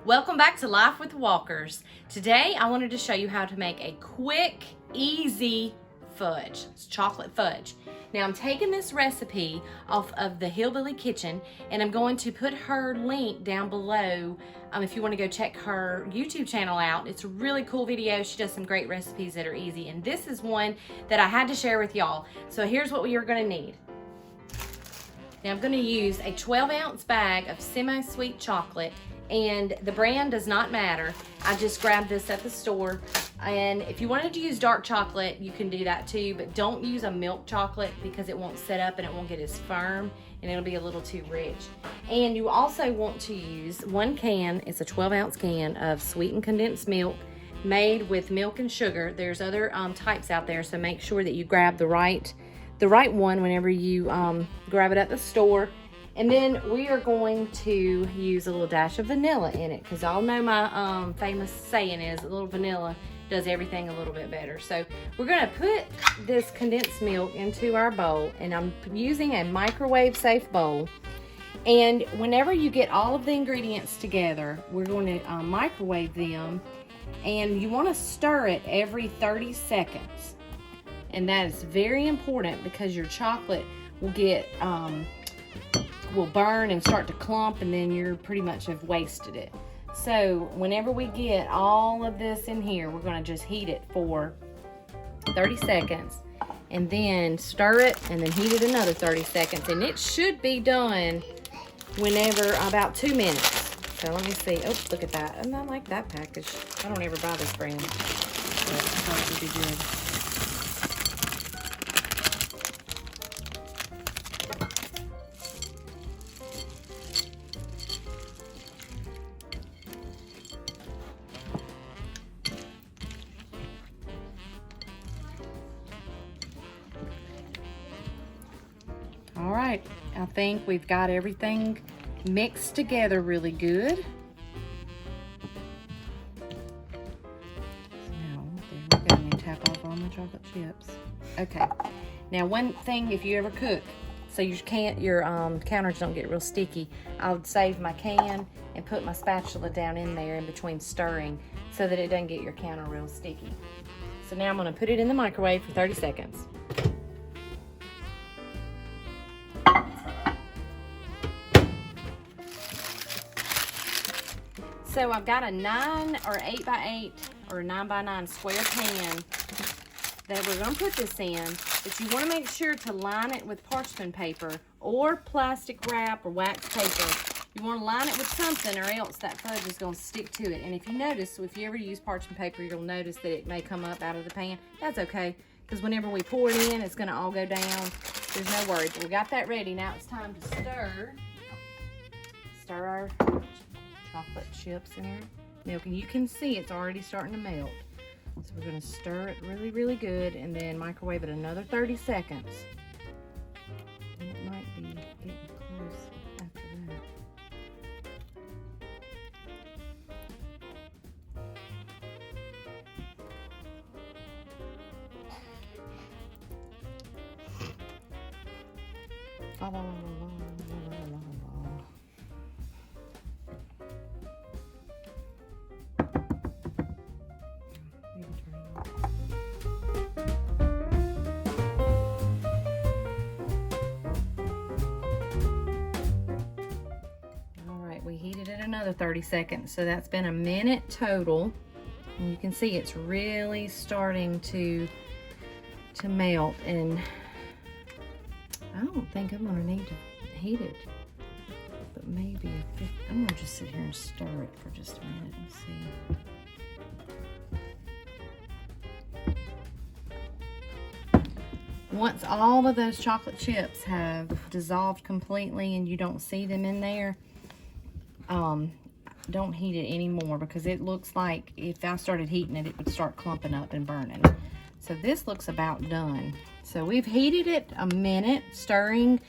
Welcome back to Life with Walkers. Today I wanted to show you how to make a quick, easy fudge. It's chocolate fudge. Now I'm taking this recipe off of the Hillbilly Kitchen and I'm going to put her link down below if you want to go check her YouTube channel out. It's a really cool video. She does some great recipes that are easy, and this is one that I had to share with y'all. So here's what you're going to need. Now I'm going to use a 12-ounce bag of semi-sweet chocolate, and the brand does not matter. I just grabbed this at the store, and if you wanted to use dark chocolate, you can do that too, but don't use a milk chocolate because it won't set up and it won't get as firm and it'll be a little too rich. And you also want to use one can, it's a 12-ounce can of sweetened condensed milk made with milk and sugar. There's other types out there, so make sure that you grab the right one whenever you grab it at the store. And then we are going to use a little dash of vanilla in it, because y'all know my famous saying is a little vanilla does everything a little bit better. So we're gonna put this condensed milk into our bowl, and I'm using a microwave safe bowl. And whenever you get all of the ingredients together, we're going to microwave them, and you want to stir it every 30 seconds. And that is very important because your chocolate will get will burn and start to clump, and then you're pretty much have wasted it. So whenever we get all of this in here, we're going to just heat it for 30 seconds and then stir it and then heat it another 30 seconds, and it should be done whenever about 2 minutes. So let me see. Oh, look at that. And I like that package. I don't ever buy this brand, but I thought it would be good. All right, I think we've got everything mixed together really good. Now, there we go. Let me tap off all my chocolate chips. Okay. Now, one thing, if you ever cook, so your counters don't get real sticky, I would save my can and put my spatula down in there in between stirring so that it doesn't get your counter real sticky. So now I'm going to put it in the microwave for 30 seconds. So I've got a 9 or 8x8 or 9x9 square pan that we're going to put this in, but you want to make sure to line it with parchment paper or plastic wrap or wax paper. You want to line it with something, or else that fudge is going to stick to it. And if you notice, if you ever use parchment paper, you'll notice that it may come up out of the pan. That's okay, because whenever we pour it in, it's going to all go down. There's no worry. But we got that ready. Now it's time to stir our chocolate chips in our milk, and you can see it's already starting to melt. So we're going to stir it really, really good, and then microwave it another 30 seconds. And it might be getting close after that. La, la, la, la, la, la, la. We heated it another 30 seconds, so that's been a minute total, and you can see it's really starting to melt. And I don't think I'm gonna need to heat it, but maybe I'm gonna just sit here and stir it for just a minute and see. Once all of those chocolate chips have dissolved completely and you don't see them in there, don't heat it anymore, because it looks like if I started heating it, it would start clumping up and burning. So this looks about done. So we've heated it a minute, stirring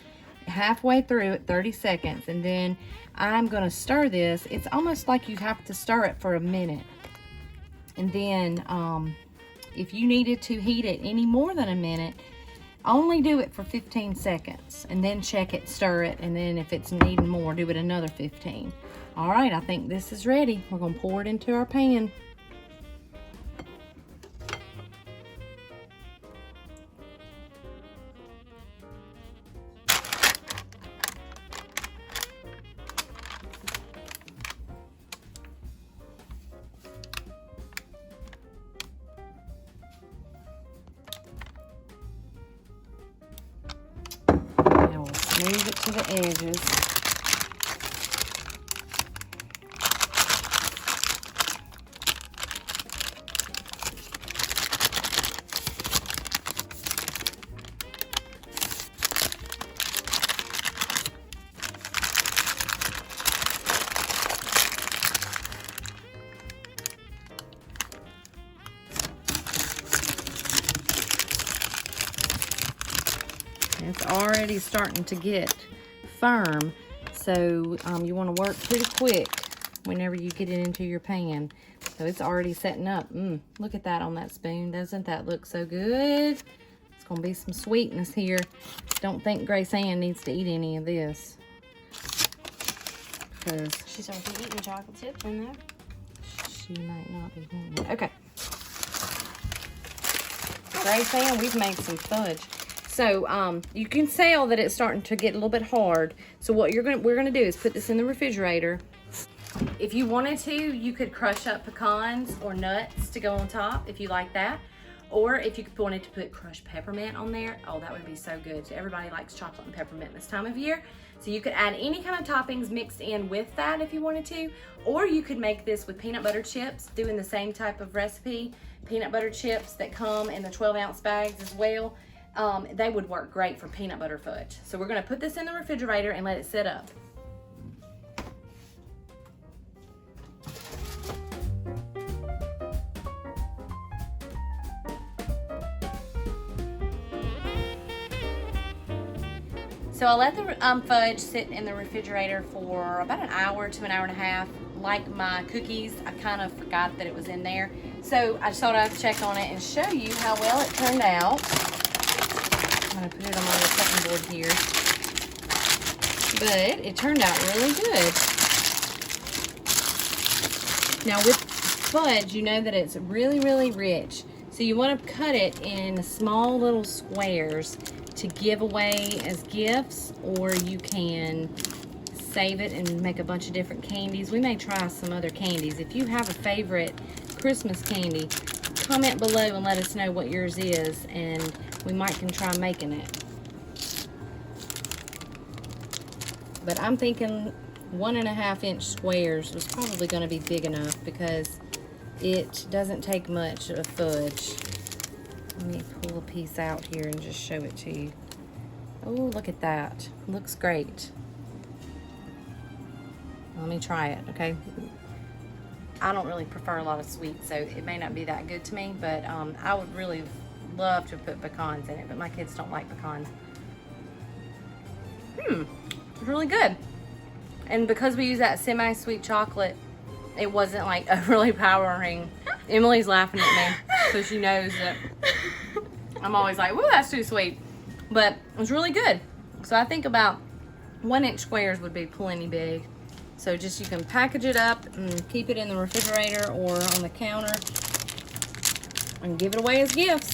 halfway through at 30 seconds, and then I'm going to stir this. It's almost like you have to stir it for a minute. And then if you needed to heat it any more than a minute, Only do it for 15 seconds and then check it, stir it, and then if it's needing more, do it another 15. All right, I think this is ready. We're gonna pour it into our pan. Now we'll smooth it to the edges. It's already starting to get firm, so you want to work pretty quick whenever you get it into your pan. So it's already setting up. Look at that on that spoon. Doesn't that look so good? It's going to be some sweetness here. Don't think Grace Ann needs to eat any of this, because she's already eating chocolate chips in there. She might not be wanting it. Okay. Grace Ann, we've made some fudge. So you can tell that it's starting to get a little bit hard. So what we're gonna do is put this in the refrigerator. If you wanted to, you could crush up pecans or nuts to go on top if you like that. Or if you wanted to put crushed peppermint on there, oh, that would be so good. So everybody likes chocolate and peppermint this time of year. So you could add any kind of toppings mixed in with that if you wanted to. Or you could make this with peanut butter chips, doing the same type of recipe. Peanut butter chips that come in the 12-ounce bags as well. They would work great for peanut butter fudge. So we're gonna put this in the refrigerator and let it sit up. So I let the fudge sit in the refrigerator for about an hour to an hour and a half. Like my cookies, I kind of forgot that it was in there. So I just thought I'd check on it and show you how well it turned out. I'm gonna put it on my little cutting board here. But it turned out really good. Now with fudge, you know that it's really, really rich. So you want to cut it in small little squares to give away as gifts, or you can save it and make a bunch of different candies. We may try some other candies. If you have a favorite Christmas candy, comment below and let us know what yours is, and we might can try making it. But I'm thinking 1.5 inch squares was probably going to be big enough, because it doesn't take much of fudge. Let me pull a piece out here and just show it to you. Oh, look at that. Looks great. Let me try it, okay? I don't really prefer a lot of sweet, so it may not be that good to me, but I would really love to put pecans in it, but my kids don't like pecans. It's really good. And because we use that semi-sweet chocolate, it wasn't like overly powering. Emily's laughing at me, so she knows that I'm always like, woo, that's too sweet. But it was really good. So I think about 1 inch squares would be plenty big. So just you can package it up and keep it in the refrigerator or on the counter and give it away as gifts.